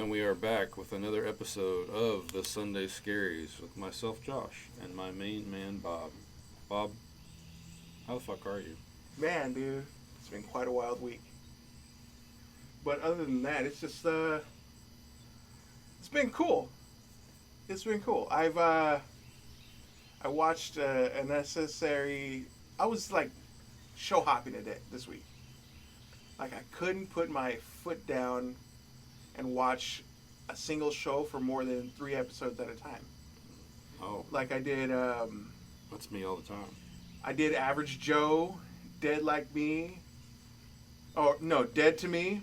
and we are back with another episode of the Sunday Scaries with myself, Josh, and my main man, Bob. Bob, how the fuck are you? Man, dude, it's been quite a wild week. But other than that, it's just it's been cool. It's been cool. I watched a necessary. I was like show hopping today this week. Like I couldn't put my foot down and watch a single show for more than 3 episodes at a time. Oh, Like I did. that's me all the time. I did Average Joe, Dead Like Me. Oh no, Dead to Me,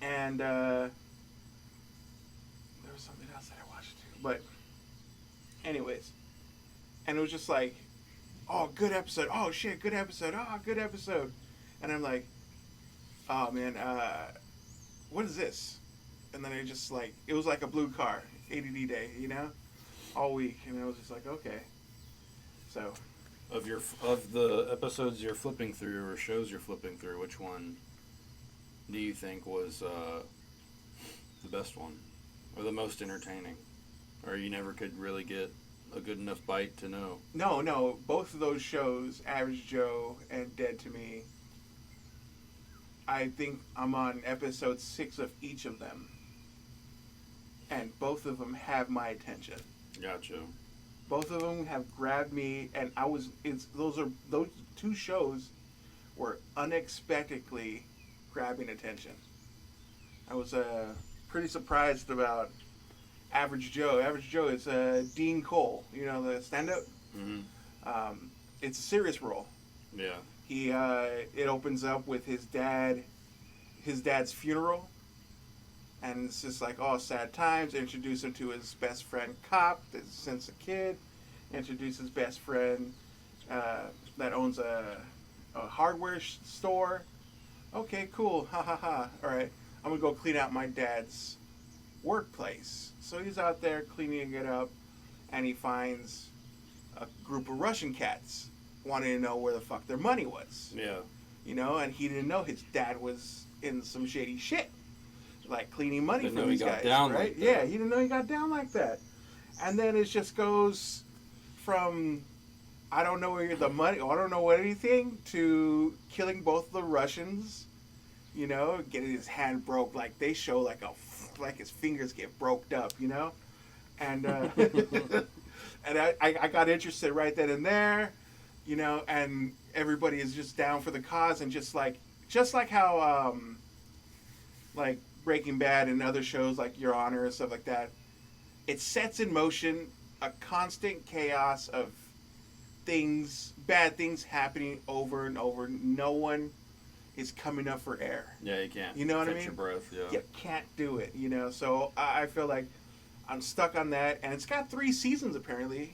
and there was something else that I watched too. But anyways, and it was just like, oh, good episode. Oh shit, good episode. Oh, good episode. And I'm like, oh man, what is this? And then I just like, it was like a blue car, ADD day, all week, and I was just like, okay. So Of the episodes you're flipping through or shows you're flipping through, which one do you think was the best one or the most entertaining, or you never could really get a good enough bite to know? no, both of those shows, Average Joe and Dead to Me, I think I'm on episode 6 of each of them. And both of them have my attention. Gotcha. Both of them have grabbed me, and those two shows were unexpectedly grabbing attention. I was pretty surprised about Average Joe. Average Joe is Dean Cole, the stand-up. Mm-hmm. It's a serious role. Yeah. It opens up with his dad's funeral, and it's just like, oh, sad times. Introduce him to his best friend cop since a kid. Introduce his best friend that owns a hardware store. Okay, cool. Ha ha ha. All right, I'm gonna go clean out my dad's workplace. So he's out there cleaning it up, and he finds a group of Russian cats wanting to know where the fuck their money was. Yeah. And he didn't know his dad was in some shady shit, like cleaning money Didn't for know he these got guys, down right? like that. Yeah, he didn't know he got down like that. And then it just goes from I don't know where the money, I don't know what anything, to killing both the Russians. Getting his hand broke, like they show like his fingers get broked up, and and I got interested right then and there, and everybody is just down for the cause, and just like how like Breaking Bad and other shows like Your Honor and stuff like that, it sets in motion a constant chaos of bad things happening over and over. No one is coming up for air. Yeah, you can't. You know what I catch mean? your breath. Yeah. You can't do it. So I feel like I'm stuck on that, and it's got 3 seasons apparently.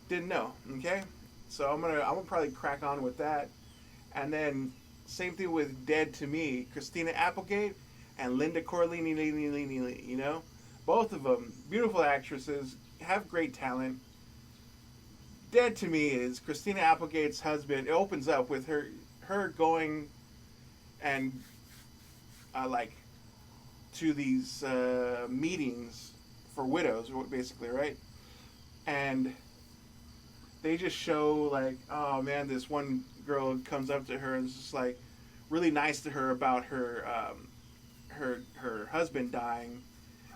Didn't know. Okay, so I'm gonna probably crack on with that, and then same thing with Dead to Me, Christina Applegate and Linda Corleone. Both of them beautiful actresses, have great talent. Dead to Me is Christina Applegate's husband. It opens up with her going and like to these meetings for widows, basically, right? And they just show like, oh man, this one girl comes up to her and is just like really nice to her about her her husband dying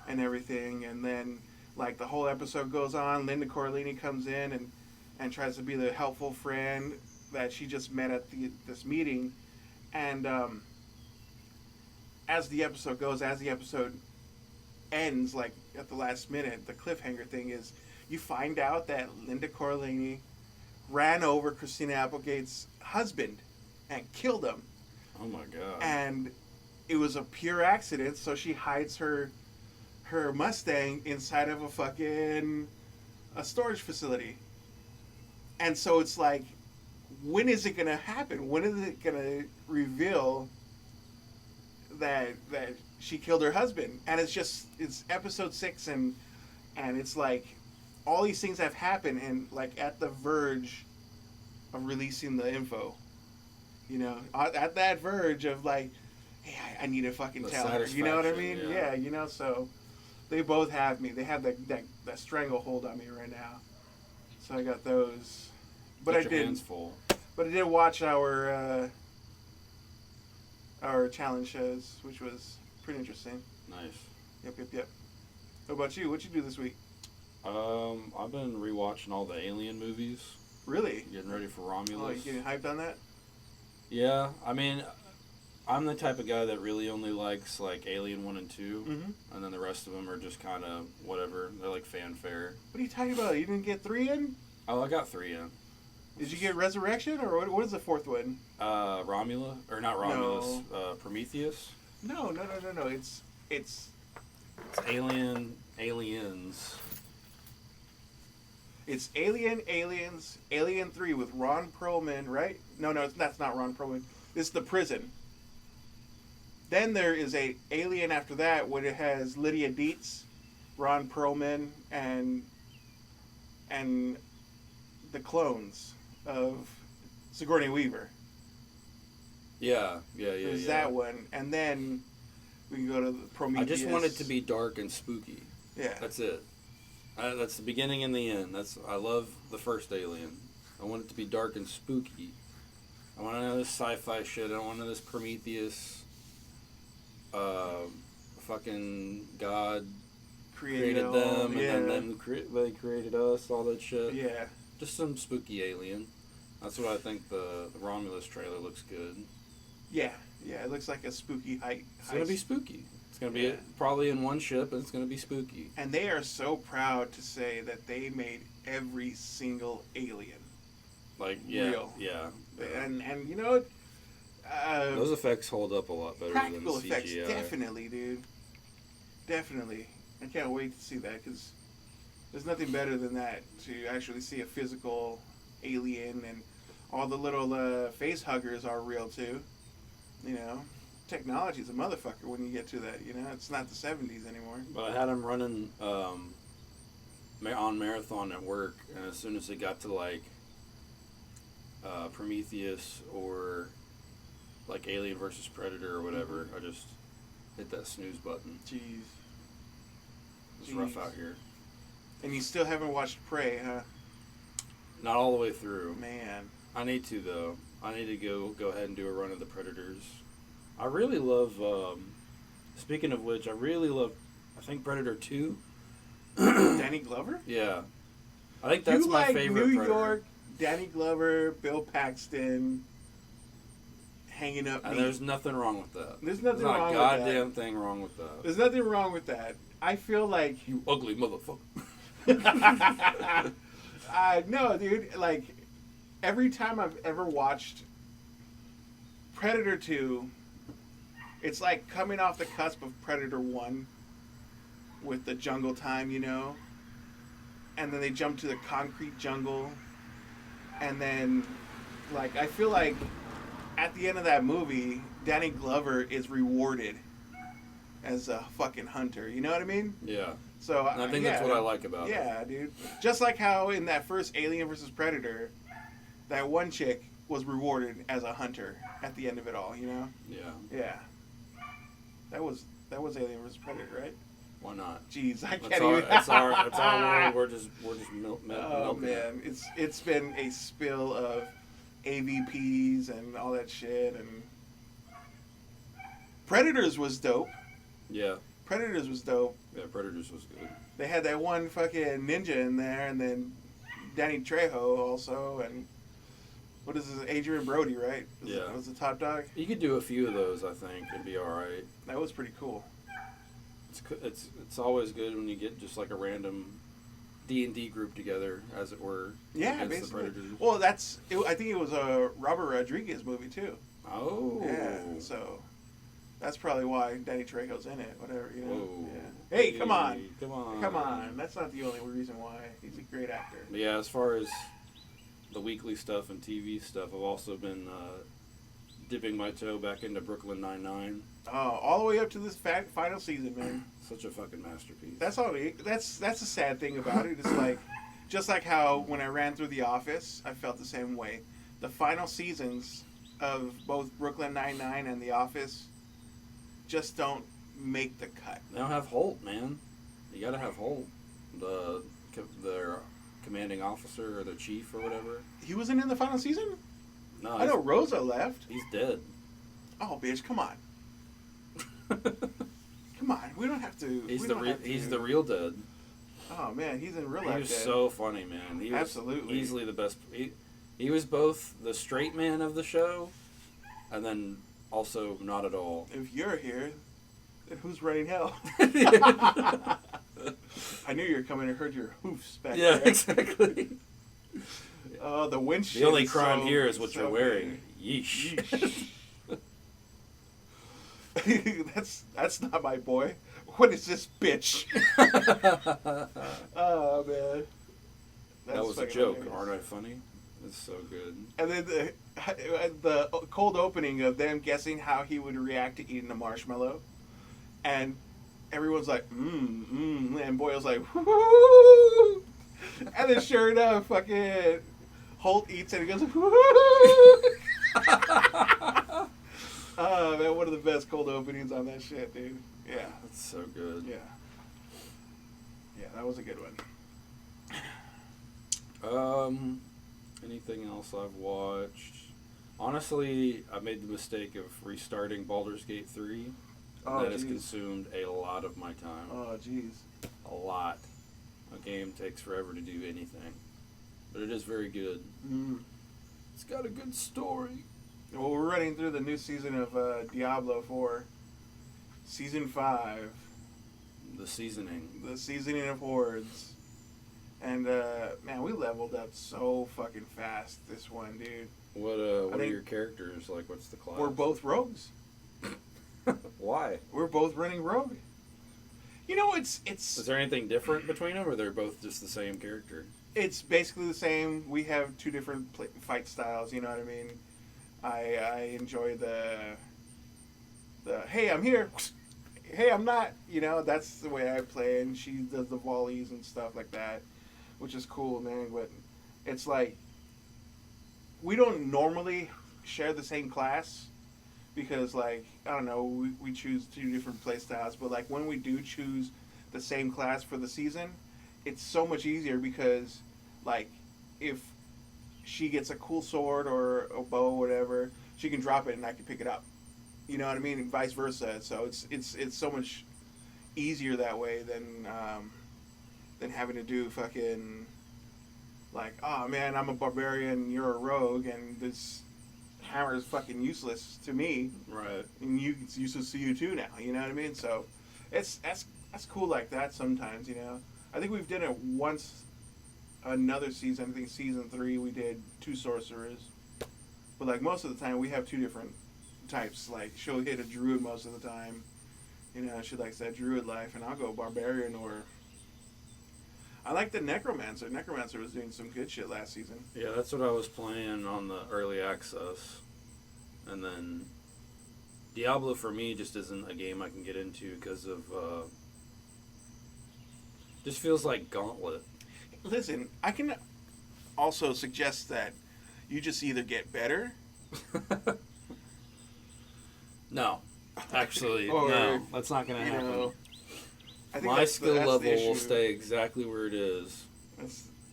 and everything. And then like the whole episode goes on, Linda Corleone comes in and tries to be the helpful friend that she just met at this meeting. And as the episode goes, as the episode ends, like at the last minute, the cliffhanger thing is you find out that Linda Corleone ran over Christina Applegate's husband and killed him. Oh my god. And it was a pure accident, so she hides her Mustang inside of a storage facility. And so it's like, when is it going to happen? When is it going to reveal that she killed her husband? And it's episode 6, and it's like all these things have happened, and like at the verge of releasing the info. At that verge of like, hey, I need to fucking The tell her. You know what I mean? satisfaction, Yeah. yeah. You know. So they both have me. They have that stranglehold on me right now. So I got those. But Get I your did. hands full. But I did watch our challenge shows, which was pretty interesting. Nice. Yep. What about you? What'd you do this week? I've been rewatching all the Alien movies. Really? Getting ready for Oh, you Romulus. getting hyped on that? Yeah, I mean, I'm the type of guy that really only likes like Alien 1 and 2, Mm-hmm. and then the rest of them are just kind of whatever. They're like fanfare. What are you talking about? You didn't get 3 in? Oh, I got 3 in. Did you get Resurrection, or what is the 4th one? Romulus, or not Romulus, Prometheus. No. It's It's Aliens. It's Aliens, Alien 3 with Ron Perlman, right? No, that's not Ron Perlman. It's the prison. Then there is a Alien after that, where it has Lydia Dietz, Ron Perlman, and the clones of Sigourney Weaver. Yeah. There's that one, and then we can go to the Prometheus. I just want it to be dark and spooky. Yeah. That's it. That's the beginning and the end. I love the first Alien. I want it to be dark and spooky. I want none of this sci-fi shit. I don't want none of this Prometheus. Fucking God created them, yeah. and then they created us. All that shit. Yeah. Just some spooky alien. That's what I think. The Romulus trailer looks good. Yeah. It looks like a spooky heist. It's gonna be spooky. It's gonna be Yeah. probably in one ship, and it's gonna be spooky. And they are so proud to say that they made every single alien. Like Real. yeah. And you know, Those effects hold up a lot better practical than effects, CGI. definitely, dude. Definitely. I can't wait to see that, because there's nothing better than that, to actually see a physical alien, and all the little face huggers are real too. You know, technology's a motherfucker when you get to that. You know, it's not the 70s anymore. But I had him running on marathon at work, and as soon as it got to like Prometheus or like Alien versus Predator or whatever, I just hit that snooze button. Jeez. It's rough out here. And you still haven't watched Prey, huh? Not all the way through. Man. I need to though. I need to go ahead and do a run of the Predators. I really love. Speaking of which, I really love. I think Predator 2. Danny Glover? Yeah, I think that's you my like favorite. New Predator. York, Danny Glover, Bill Paxton, hanging up. And there's nothing wrong with that. There's nothing not wrong a with goddamn thing wrong with that. There's nothing wrong with that. I feel like You ugly motherfucker. no, dude. Like every time I've ever watched Predator 2, it's like coming off the cusp of Predator 1 with the jungle time, you know? And then they jump to the concrete jungle. And then, like, I feel like at the end of that movie, Danny Glover is rewarded as a fucking hunter. You know what I mean? Yeah. So And I think that's what I like about it. Yeah, dude. Just like how in that first Alien vs. Predator, that one chick was rewarded as a hunter at the end of it all, you know? Yeah. Yeah. That was Alien vs. Predator, right? Why not? Jeez, I can't That's our, even. that's our world. We're just Oh milking it. man, it's been a spill of AVPs and all that shit, and Predators was dope. Yeah. Predators was dope. Yeah. Predators was good. They had that one fucking ninja in there, and then Danny Trejo also, and what is this? Adrian Brody, right? Yeah. Was the top dog. You could do a few of those, I think, and be all right. That was pretty cool. It's always good when you get just like a random D&D group together, as it were. Yeah, against basically. the Predators. Well, I think it was a Robert Rodriguez movie too. Oh. Yeah. So that's probably why Danny Trejo's in it. Whatever, you know. Whoa. Yeah. Hey, come on. Come on. Come on. That's not the only reason why. He's a great actor. But yeah, as far as the weekly stuff and TV stuff, I've also been dipping my toe back into Brooklyn Nine-Nine. Oh, all the way up to this final season, man. Such a fucking masterpiece. That's all. That's the sad thing about it. It's like, just like how when I ran through The Office, I felt the same way. The final seasons of both Brooklyn Nine-Nine and The Office just don't make the cut. They don't have Holt, man. You gotta have Holt, their commanding officer or the chief or whatever. He wasn't in the final season? No, I know Rosa left. He's dead. Oh, bitch, come on. Come on, we don't have to. He's the real dead. Oh man, he's in real life. He was dead. so funny, man. He was Absolutely. easily the best. He was both the straight man of the show, and then also not at all. If you're here, then who's running hell? I knew you were coming. I heard your hoofs back there. Yeah, exactly. Oh, the windshield. The only crime here is what you're wearing. Big. Yeesh. That's not my boy. What is this bitch? Oh man, That was a joke. Aren't I funny? It's so good. And then the cold opening of them guessing how he would react to eating a marshmallow, and everyone's like, and Boyle's like, woo, and then sure enough, fucking Holt eats it and he goes, woo. Oh man, one of the best cold openings on that shit, dude. Yeah, That's so good. yeah, that was a good one. Anything else I've watched? Honestly, I made the mistake of restarting Baldur's Gate 3. Oh, that has geez. consumed a lot of my time. Oh jeez. A lot. A game takes forever to do anything. But it is very good. Mm. It's got a good story. Well, we're running through the new season of Diablo 4. Season 5. The seasoning. The seasoning of hordes. And, man, we leveled up so fucking fast this one, dude. What are your characters? Like, what's the class? We're both rogues. Why? We're both running rogue. You know, it's... Is there anything different between them, or they're both just the same character? It's basically the same. We have two different fight styles, you know what I mean? I enjoy the hey, I'm here, hey, I'm not, you know, that's the way I play, and she does the volleys and stuff like that, which is cool, man, but it's like, we don't normally share the same class, because, like, I don't know, we choose two different play styles, but, like, when we do choose the same class for the season, it's so much easier, because, like, if she gets a cool sword or a bow or whatever, she can drop it and I can pick it up. You know what I mean? And vice versa. So it's so much easier that way than having to do fucking like, oh man, I'm a barbarian, you're a rogue, and this hammer is fucking useless to me. Right. And it's useless to you too now. You know what I mean? So that's cool like that sometimes. You know, I think we've done it once. Another season, I think season 3, we did 2 sorcerers. But like most of the time, we have 2 different types. Like she'll hit a druid most of the time. You know, she likes that druid life, and I'll go barbarian or. I like the necromancer. Necromancer was doing some good shit last season. Yeah, that's what I was playing on the early access, and then Diablo for me just isn't a game I can get into because of. Just feels like Gauntlet. Listen, I can also suggest that you just either get better. No, actually, or, no, that's not going to happen. Know, I think my skill level will issue. stay exactly where it is.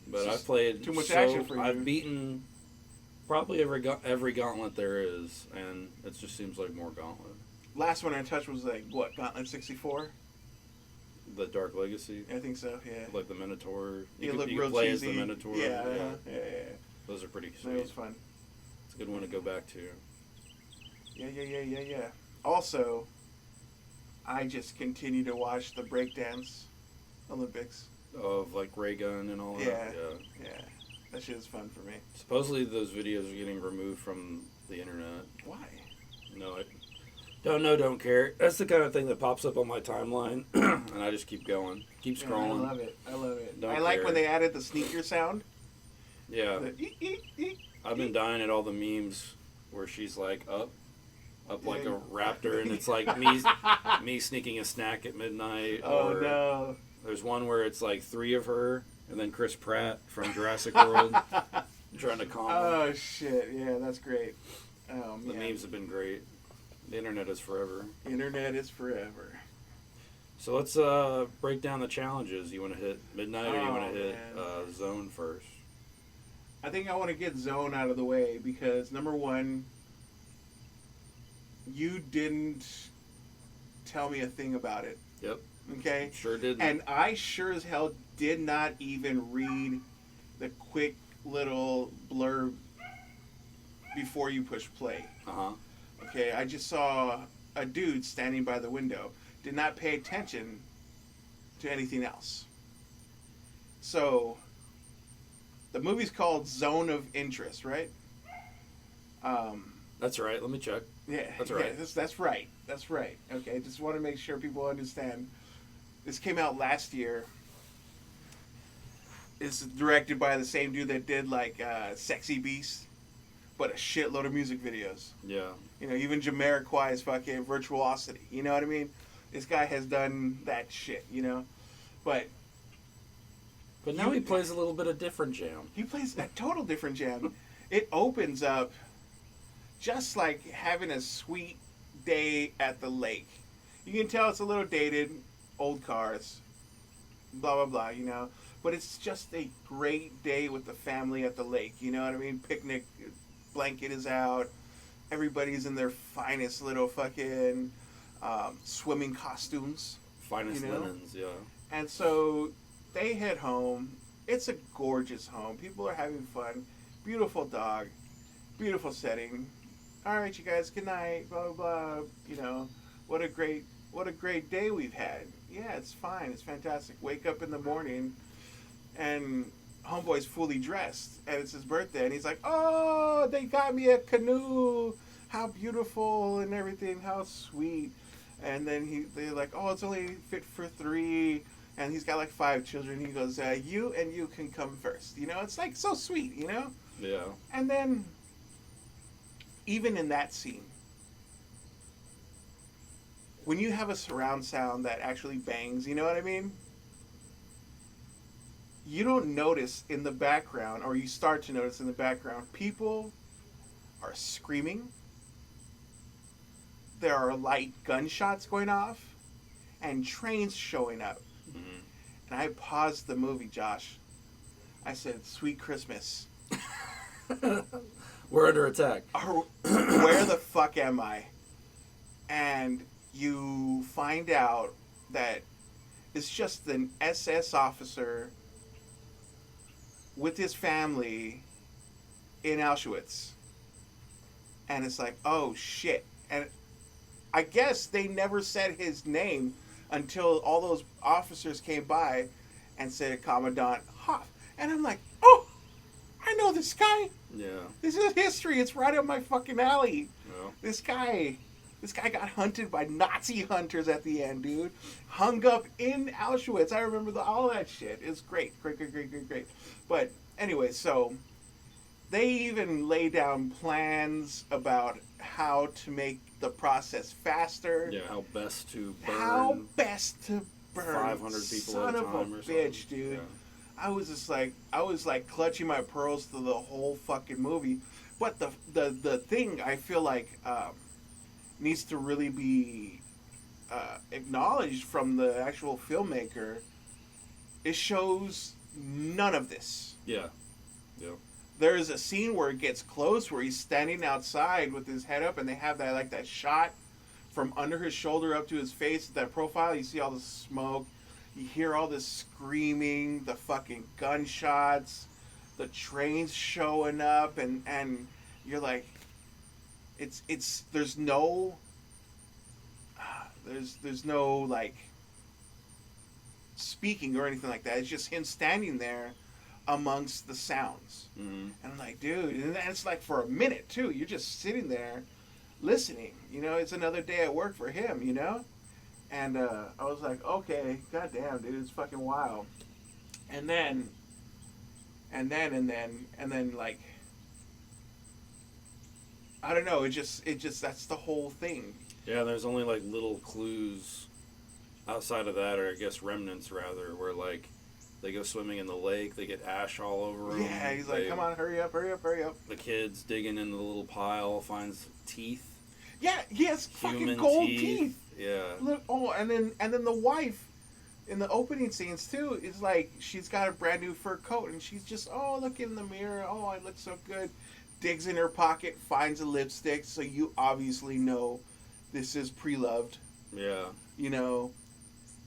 But I've played too much action for you. I've beaten probably every Gauntlet there is, and it just seems like more Gauntlet. Last one I touched was like what, Gauntlet 64? The Dark Legacy. I think so. Yeah. Like the Minotaur. You can real play cheesy. as the Minotaur. Yeah. Those are pretty sweet. That was fun. It's a good one to go back to. Yeah. Also, I just continue to watch the breakdance Olympics. Of like ray gun and all that. Yeah. That shit is fun for me. Supposedly those videos are getting removed from the internet. Why? No, don't know, don't care. That's the kind of thing that pops up on my timeline, and I just keep going, keep scrolling. I love it. Don't I like care. when they added the sneaker sound. Yeah, The I've been dying at all the memes where she's like up like a raptor, and it's like me sneaking a snack at midnight. Oh or no! There's one where it's like 3 of her, and then Chris Pratt from Jurassic World trying to calm her. Oh shit! Yeah, that's great. The memes have been great. The internet is forever. Internet is forever. So let's break down the challenges. You want to hit midnight or you want to hit zone first? I think I want to get zone out of the way because number one, you didn't tell me a thing about it. Yep. Okay? Sure didn't. And I sure as hell did not even read the quick little blurb before you push play. Uh-huh. Okay, I just saw a dude standing by the window. Did not pay attention to anything else. So, the movie's called Zone of Interest, right? That's right. Let me check. Yeah, That's right. Yeah, that's right. That's right. Okay, just want to make sure people understand. This came out last year. It's directed by the same dude that did like Sexy Beast, but a shitload of music videos. Yeah. You know, even Jamiroquai's fucking Virtuosity. You know what I mean? This guy has done that shit. You know, but now he plays a little bit of different jam. he plays a total different jam. It opens up just like having a sweet day at the lake. You can tell it's a little dated, old cars, blah, blah, blah, you know. But it's just a great day with the family at the lake, you know what I mean? Picnic blanket is out. Everybody's in their finest little fucking swimming costumes. Finest you know? linens, yeah. And so they head home. It's a gorgeous home. People are having fun. Beautiful dog. Beautiful setting. All right, you guys, good night, blah, blah, blah. You know, what a great day we've had. Yeah, it's fine. It's fantastic. Wake up in the morning, and homeboy's fully dressed, and it's his birthday, and he's like, oh, they got me a canoe. How beautiful and everything. How sweet. And then they're like, oh, it's only fit for 3. And he's got like 5 children. He goes, you and you can come first. You know, it's like so sweet, you know? Yeah. And then, even in that scene, when you have a surround sound that actually bangs, you know what I mean? You don't notice in the background, or you start to notice in the background, people are screaming. There are light gunshots going off, and trains showing up. Mm-hmm. And I paused the movie, Josh. I said, "Sweet Christmas." We're under attack. Where the fuck am I? And you find out that it's just an SS officer with his family in Auschwitz. And it's like, oh shit. And I guess they never said his name until all those officers came by and said Commandant Hoff. And I'm like, oh, I know this guy. Yeah. This is history. It's right up my fucking alley. Yeah. This guy got hunted by Nazi hunters at the end, dude. Hung up in Auschwitz. I remember all that shit. It's great. Great. But anyway, so they even lay down plans about how to make the process faster. Yeah, how best to burn. 500 people Son at a of time a or bitch, something. dude. Yeah. I was like clutching my pearls through the whole fucking movie. But the thing I feel like needs to really be acknowledged from the actual filmmaker, it shows none of this. Yeah. Yeah. There's a scene where it gets close, where he's standing outside with his head up, and they have that shot from under his shoulder up to his face, that profile. You see all the smoke, you hear all this screaming, the fucking gunshots, the trains showing up, and you're like, it's there's no like speaking or anything like that. It's just him standing there amongst the sounds. Mm-hmm. And I'm like, dude, and it's like for a minute too. You're just sitting there listening. You know, it's another day at work for him, you know? And I was like, okay, goddamn, dude, it's fucking wild. And then like, I don't know, it just that's the whole thing. Yeah, there's only like little clues outside of that, or I guess remnants rather, where like they go swimming in the lake, they get ash all over them. Yeah, he's like, come on, hurry up. The kid's digging in the little pile, finds teeth. Yeah, he has fucking human gold teeth. Yeah. Look, oh, and then the wife in the opening scenes too is like she's got a brand new fur coat and she's just look in the mirror. Oh, I look so good. Digs in her pocket, finds a lipstick, so you obviously know this is pre-loved. Yeah. You know,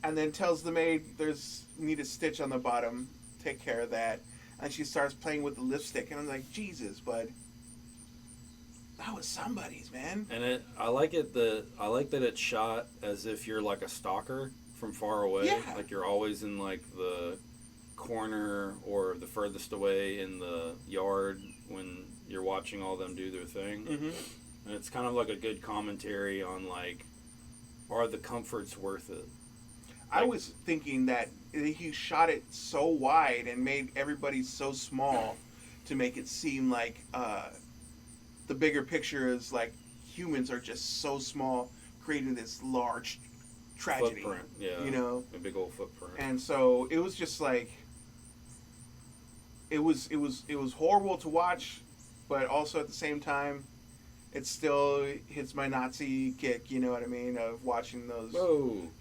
and then tells the maid there's need a stitch on the bottom. Take care of that. And she starts playing with the lipstick, and I'm like, Jesus, bud. That was somebody's, man. And I like that it's shot as if you're like a stalker from far away. Yeah. Like you're always in like the corner or the furthest away in the yard when you're watching all them do their thing. Mm-hmm. And it's kind of like a good commentary on like, are the comforts worth it? I was thinking that he shot it so wide and made everybody so small to make it seem like the bigger picture is like humans are just so small, creating this large tragedy. Footprint, yeah. You know, a big old footprint. and so it was just like it was horrible to watch, but also at the same time, it still hits my Nazi kick. You know what I mean? Of watching those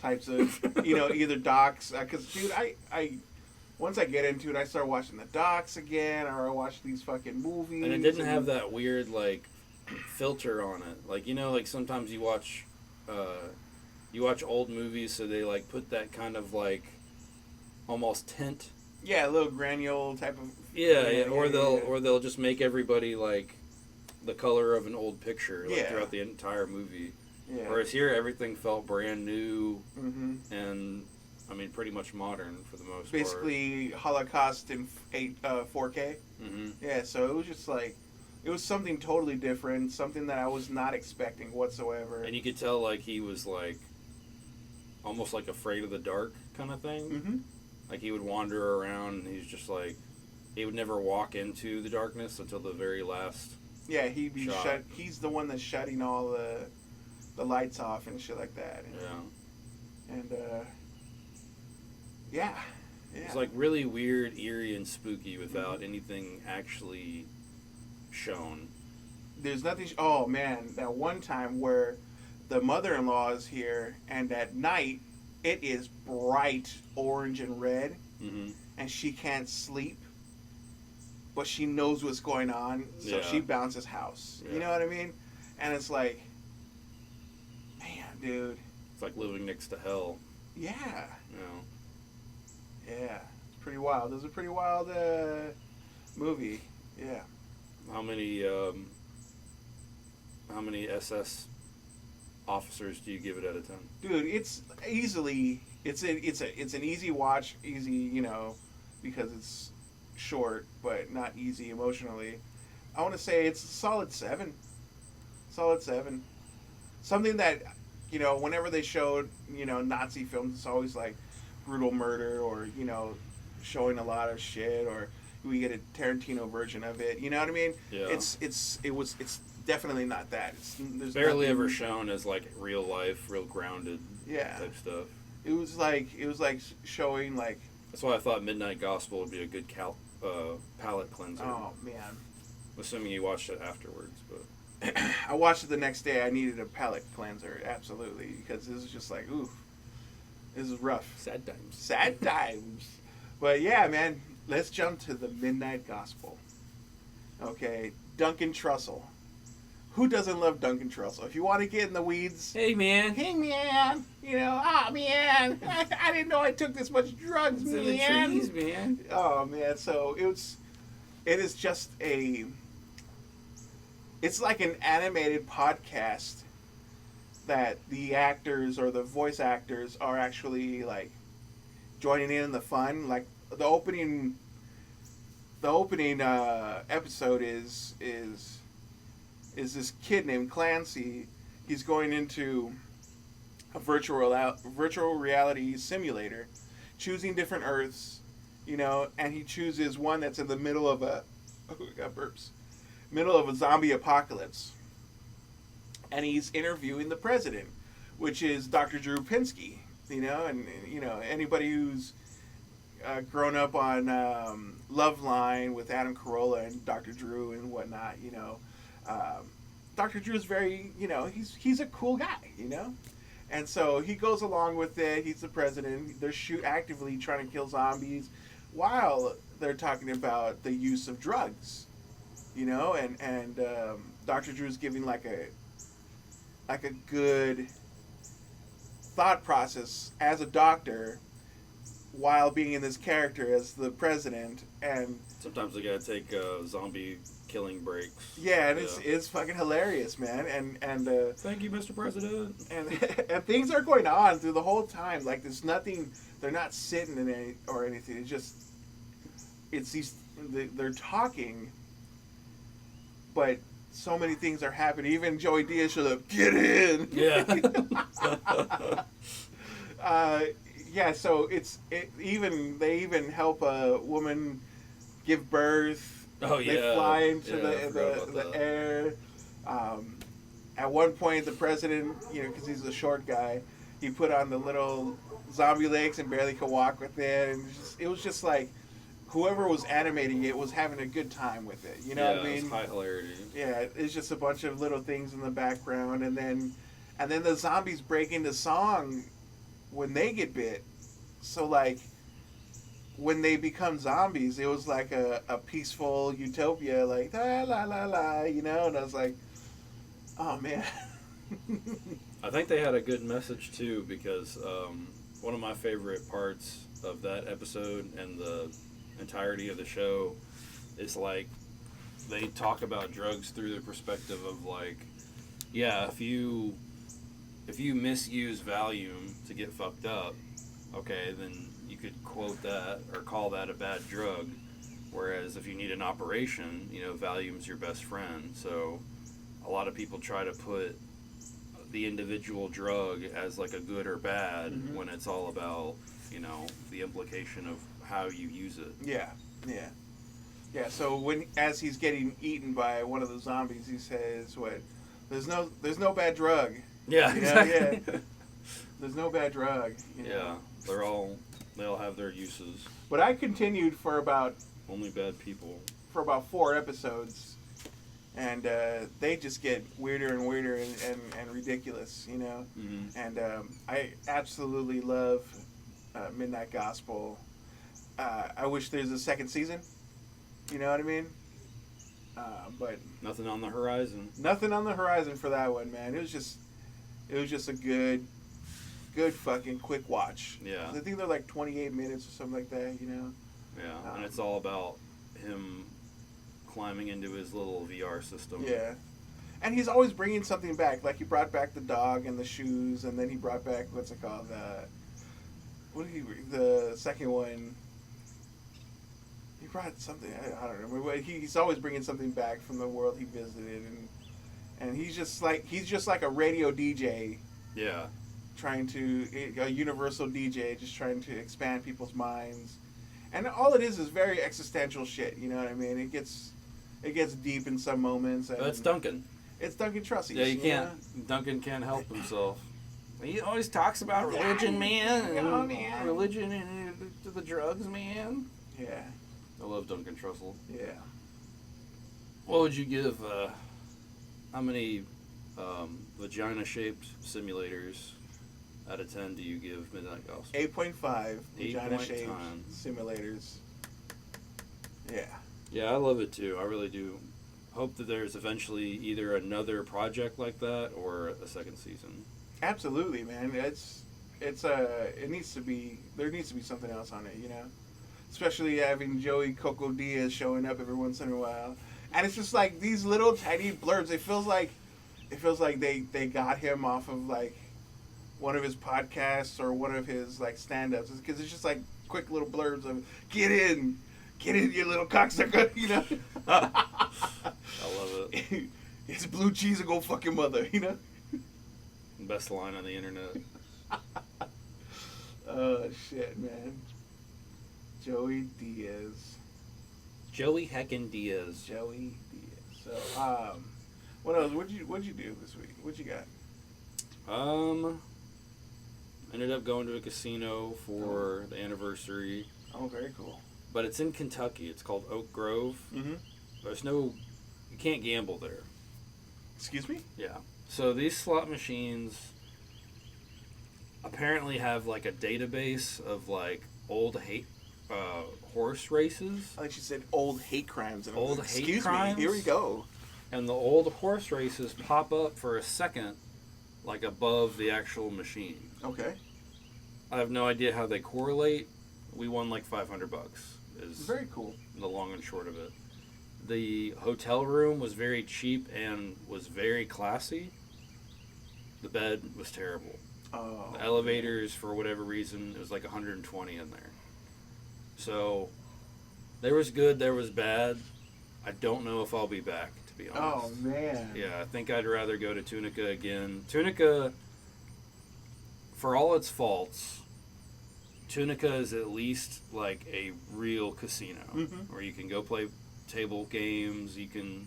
types of either docs. Because dude, I once I get into it, I start watching the docs again, or I watch these fucking movies. And it didn't have that weird like filter on it. Like like sometimes you watch old movies, so they like put that kind of like almost tint. Yeah, a little granule type of. Yeah. Or they'll just make everybody like the color of an old picture like throughout the entire movie. Yeah. Whereas here, everything felt brand new Mm-hmm. and, I mean, pretty much modern for the most Basically, Holocaust in 4K. Mm-hmm. Yeah, so it was just like, it was something totally different, something that I was not expecting whatsoever. And you could tell, like, he was, like, almost like afraid of the dark kind of thing. Mm-hmm. Like, he would wander around and he's just like, he would never walk into the darkness until the very last. Yeah, he'd be shot. He's the one that's shutting all the lights off and shit like that. And yeah. It's like really weird, eerie, and spooky without anything actually shown. There's nothing. Oh man, that one time where the mother-in-law is here, and at night it is bright orange and red, Mm-hmm. and she can't sleep, but she knows what's going on, so she bounces house. Yeah. You know what I mean? And it's like, man, dude. It's like living next to hell. Yeah. You know. Yeah. It's pretty wild. It was a pretty wild movie. Yeah. How many SS officers do you give it out of 10? Dude, it's easily it's an easy watch, easy, because it's short but not easy emotionally. I want to say it's a solid 7. Solid 7. Something that, whenever they showed, Nazi films, it's always like brutal murder or, showing a lot of shit, or we get a Tarantino version of it. You know what I mean? Yeah. It's definitely not that. There's barely nothing, ever shown as like real life, real grounded type stuff. It was like showing like. That's why I thought Midnight Gospel would be a good palate cleanser. Oh man. Assuming you watched it afterwards, but. I watched it the next day. I needed a palate cleanser, absolutely, because this is just like, oof, this is rough. Sad times. Sad times. But yeah, man, let's jump to the Midnight Gospel. Okay, Duncan Trussell. Who doesn't love Duncan Trussell? If you want to get in the weeds, hey man, man, man, I didn't know I took this much drugs, it's man. in the trees, man. Oh man, so it is just it's like an animated podcast that the actors or the voice actors are actually like joining in the fun. Like the opening episode is this kid named Clancy. He's going into a virtual reality simulator, choosing different Earths, and he chooses one that's in the middle of middle of a zombie apocalypse. And he's interviewing the president, which is Dr. Drew Pinsky, and anybody who's grown up on Loveline with Adam Carolla and Dr. Drew and whatnot, Dr. Drew's very, he's a cool guy, and so he goes along with it. He's the president. They're actively trying to kill zombies, while they're talking about the use of drugs, and Dr. Drew's giving like a good thought process as a doctor while being in this character as the president. And sometimes they gotta take zombie killing breaks. Yeah, and it's fucking hilarious, man. And thank you, Mr. President. And and things are going on through the whole time. Like there's nothing. They're not sitting in any or anything. It's these. They're talking, but so many things are happening. Even Joey Diaz should have get in. Yeah. Yeah. So they even help a woman give birth. Oh yeah. They fly into the air. At one point, the president, because he's a short guy, he put on the little zombie legs and barely could walk with it. And it was just like whoever was animating it was having a good time with it. You know what I mean? It was high hilarity. Yeah, it's just a bunch of little things in the background, and then the zombies break into song when they get bit. So like, when they become zombies, it was like a peaceful utopia, like la la la la, and I was like, oh man. I think they had a good message too, because one of my favorite parts of that episode and the entirety of the show is like they talk about drugs through the perspective of like, yeah, if you misuse Valium to get fucked up, okay, then you could quote that or call that a bad drug. Whereas if you need an operation, Valium's your best friend. So a lot of people try to put the individual drug as like a good or bad when it's all about, the implication of how you use it. Yeah. So as he's getting eaten by one of the zombies, he says, "What? There's no bad drug." Yeah, exactly. Yeah. There's no bad drug. Yeah, they all have their uses. But I continued for about only bad people 4 episodes, and they just get weirder and weirder and ridiculous, And I absolutely love Midnight Gospel. I wish there's a second season. You know what I mean? But nothing on the horizon. Nothing on the horizon for that one, man. It was just a good fucking quick watch. Yeah. I think they're like 28 minutes or something like that, Yeah, and it's all about him climbing into his little VR system. Yeah. And he's always bringing something back. Like he brought back the dog and the shoes, and then he brought back, what's it called? The second one. He brought something, I don't remember. He's always bringing something back from the world he visited, and he's just like a radio DJ. Yeah. A universal DJ, just trying to expand people's minds. And all it is very existential shit, you know what I mean? It gets deep in some moments. And that's Duncan. It's Duncan Trussy. Yeah, you can't. Duncan can't help himself. He always talks about religion, man. Oh, man. Religion and the drugs, man. Yeah. I love Duncan Trussell. Yeah. What would you give, how many vagina-shaped simulators out of 10 do you give Midnight Gospel? 8.5 vagina-shaped simulators. Yeah. Yeah, I love it too. I really do. Hope that there's eventually either another project like that or a second season. Absolutely, man. It needs to be. There needs to be something else on it, Especially having Joey Coco Diaz showing up every once in a while, and it's just like these little tiny blurbs. It feels like they got him off of like one of his podcasts or one of his like stand-ups, because it's just like quick little blurbs of get in, you little cocksucker, I love it. It's blue cheese and go fuck your mother, Best line on the internet. Oh shit, man. Joey Diaz. Joey heckin' Diaz. Joey Diaz. So, what else? What'd you do this week? What you got? Ended up going to a casino for the anniversary. Oh, very cool. But it's in Kentucky. It's called Oak Grove. Mm-hmm. You can't gamble there. Excuse me? Yeah. So these slot machines apparently have like a database of like old horse races. I like you said old hate crimes. And Old hate excuse crimes? me, here we go. And the old horse races pop up for a second, like above the actual machine. Okay. I have no idea how they correlate. We won like $500. Is Very cool. the long and short of it. The hotel room was very cheap and was very classy. The bed was terrible. Oh. The elevators, for whatever reason, it was like 120 in there. So there was good, there was bad. I don't know if I'll be back, to be honest. Oh, man. Yeah, I think I'd rather go to Tunica again. Tunica, for all its faults, Tunica is at least like a real casino where you can go play table games, you can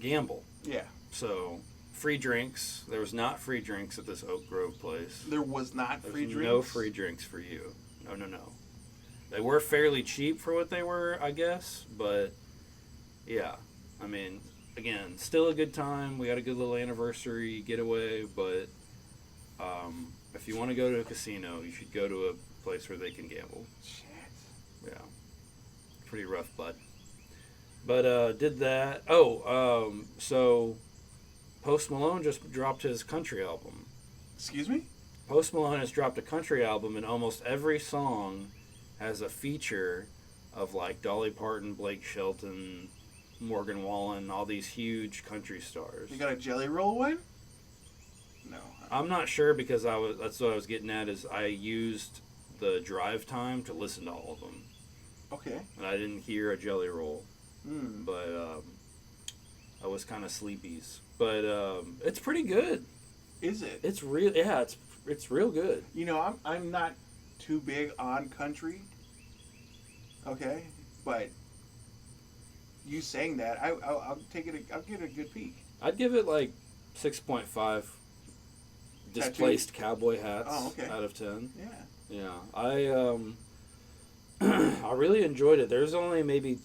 gamble. Yeah. So, free drinks. There was not free drinks at this Oak Grove place. There was not There's free drinks? no free drinks for you. No. They were fairly cheap for what they were, I guess, but yeah. I mean, again, still a good time. We had a good little anniversary getaway, but if you want to go to a casino, you should go to a place where they can gamble. Shit. Yeah. Pretty rough, bud. But did that. So Post Malone just dropped his country album. Excuse me? Post Malone has dropped a country album, and almost every song has a feature of like Dolly Parton, Blake Shelton, Morgan Wallen, all these huge country stars. You got a Jelly Roll one? No. I'm not sure because that's what I was getting at is I used the drive time to listen to all of them. Okay. And I didn't hear a Jelly Roll. Mm. But I was kind of sleepies. But it's pretty good. Is it? It's real. Yeah, it's real good. You know, I'm not too big on country. Okay, but you saying that, I'll take it. I'll get a good peek. I'd give it like 6.5 displaced cowboy hats out of 10. Yeah. Yeah, I really enjoyed it. There's only maybe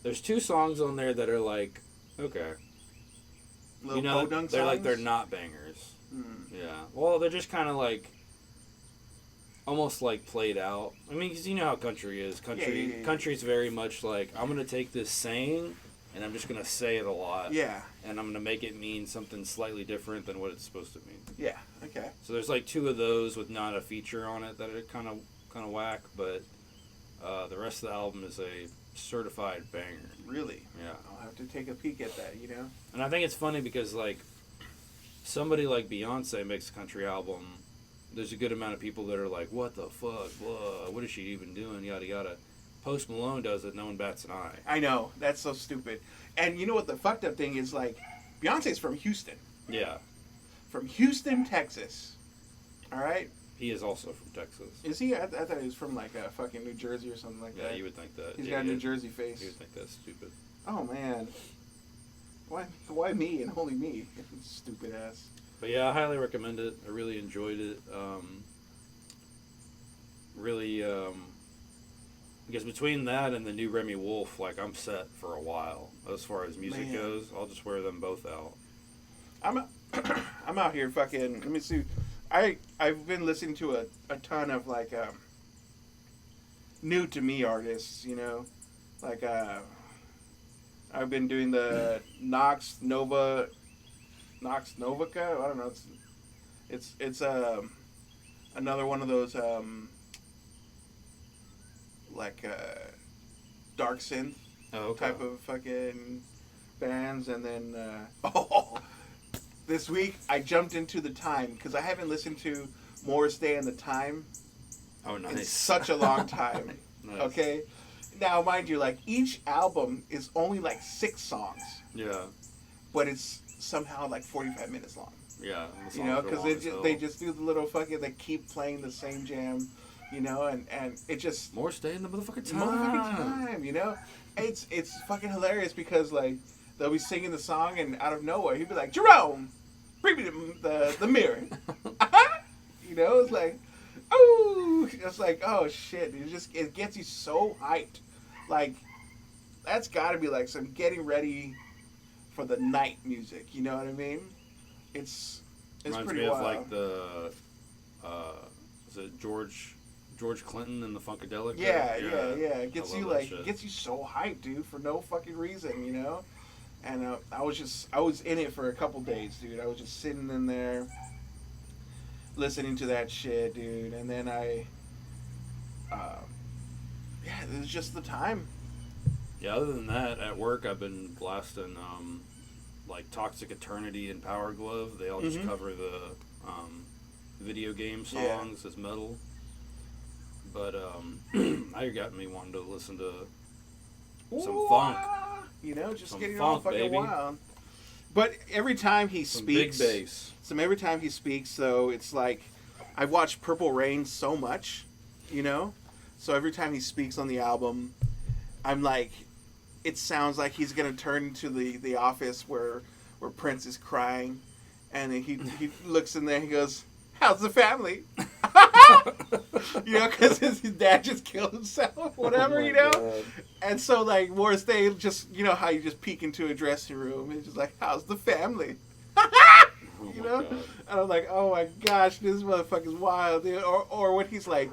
there's two songs on there that are like, okay. Little they're songs? like they're not bangers. Mm. Yeah. Well, they're just kind of like almost like played out. I mean, because you know how country is. Country's very much like I'm gonna take this saying and I'm just gonna say it a lot. Yeah. And I'm gonna make it mean something slightly different than what it's supposed to mean. Yeah. Okay. So there's like two of those with not a feature on it that are kind of whack, but the rest of the album is a certified banger. Really? Yeah. I'll have to take a peek at that. You know. And I think it's funny because like somebody like Beyonce makes a country album. There's a good amount of people that are like, what the fuck? Whoa, what is she even doing? Yada yada. Post Malone does it, no one bats an eye. I know, that's so stupid. And you know what the fucked up thing is? Like, Beyonce's from Houston. Yeah. From Houston, Texas. All right. He is also from Texas. Is he? I thought he was from like fucking New Jersey or something like that. Yeah, you would think that. He's got a New Jersey face. You would think that's stupid. Oh man. Why me and only me? Stupid ass. But yeah, I highly recommend it. I really enjoyed it. Because between that and the new Remy Wolf, like I'm set for a while as far as music goes. I'll just wear them both out. I'm out here fucking. Let me see. I've been listening to a ton of like new to me artists. You know, like I've been doing the Nox Novica. I don't know. It's another one of those dark synth type of fucking bands, and then this week I jumped into The Time because I haven't listened to Morris Day and The Time in such a long time. Nice. Okay, now mind you, like each album is only like 6 songs. Yeah. But it's somehow like 45 minutes long. Yeah. You know, because they just do the little fucking, they keep playing the same jam, you know, and it just Morris Day in the motherfucking time. Motherfucking time, you know. It's fucking hilarious because like they'll be singing the song and out of nowhere he'd be like, Jerome, bring me the mirror. You know, it's like, oh, it's like, oh shit, it gets you so hyped. Like that's got to be like some getting ready for the night music. You know what I mean? It's Reminds pretty me wild. of like the, is it George Clinton and the Funkadelic? Yeah. It gets I you love that like shit. gets you so hyped, dude, for no fucking reason, you know. And I was in it for a couple days, dude. I was just sitting in there listening to that shit, dude. And then uh, yeah, it was just the time. Yeah, other than that, at work I've been blasting like Toxic Eternity and Power Glove. They all just Mhm. cover the video game Yeah. songs as metal. But now you got me wanting to listen to some Ooh, funk. you know, just Some getting all funk, fucking baby. wild. But every time he Some speaks, big bass. every time he speaks, though, it's like I've watched Purple Rain so much, you know. So every time he speaks on the album, I'm like, it sounds like he's gonna turn into the office where Prince is crying, and then he looks in there, and he goes, "How's the family?" You know, because his dad just killed himself, whatever, Oh my you know. God. And so, like, Morris Day just, you know, how you just peek into a dressing room and it's just like, how's the family? Oh You my know? God. And I'm like, oh my gosh, this motherfucker's wild, dude. Or when he's like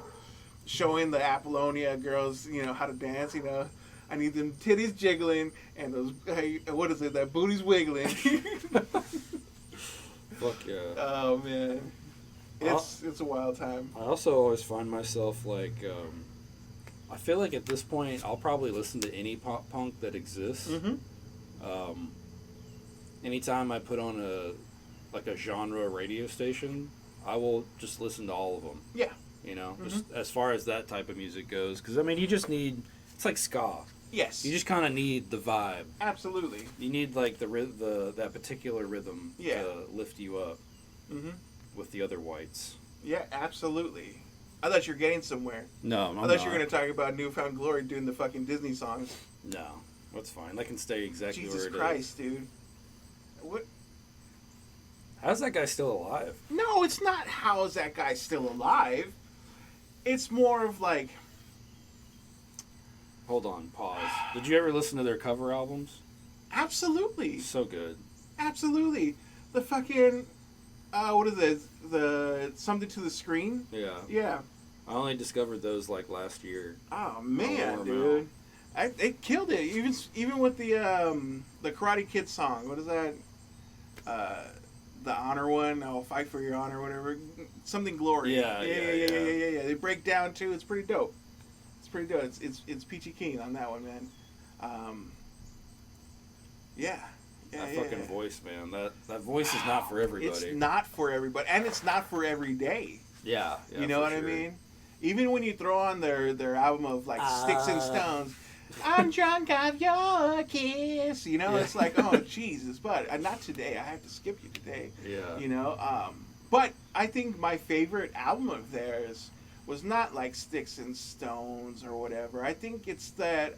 showing the Apollonia girls, you know, how to dance, you know. I need them titties jiggling and those, hey, what is it, that booty's wiggling. Fuck yeah. Oh, man. It's a wild time. I also always find myself like, I feel like at this point I'll probably listen to any pop punk that exists. Mm-hmm. Anytime I put on a genre radio station, I will just listen to all of them. Yeah. You know, Mm-hmm. just as far as that type of music goes, because I mean, you just need, it's like ska. Yes. You just kind of need the vibe. Absolutely. You need like the that particular rhythm Yeah. to lift you up Mm-hmm. with the other whites. Yeah, absolutely. I thought you were getting somewhere. No, I thought you were going to talk about Newfound Glory doing the fucking Disney songs. No, that's fine. That can stay exactly Jesus where it is. Christ, dude. What? How's that guy still alive? No, it's not how is that guy still alive. It's more of like, Hold on, pause. Did you ever listen to their cover albums? absolutely. So good. Absolutely. The fucking, what is it? The Something to the Screen? Yeah. Yeah. I only discovered those like last year. Oh, man, warm dude. They killed it. Even with the Karate Kid song. What is that? The honor one. I'll fight for your honor, whatever. Something glory. Yeah. Yeah. They break down too. It's pretty dope. It's pretty dope. It's Peachy Keen on that one, man. Yeah. That fucking voice, man. That voice is not for everybody. It's not for everybody, and it's not for every day. Yeah. You know what I mean? Even when you throw on their album of like Sticks and Stones, I'm drunk off your kiss. You know, Yeah. it's like, oh Jesus, but not today. I have to skip you today. Yeah. You know, but I think my favorite album of theirs was not like Sticks and Stones or whatever. I think it's that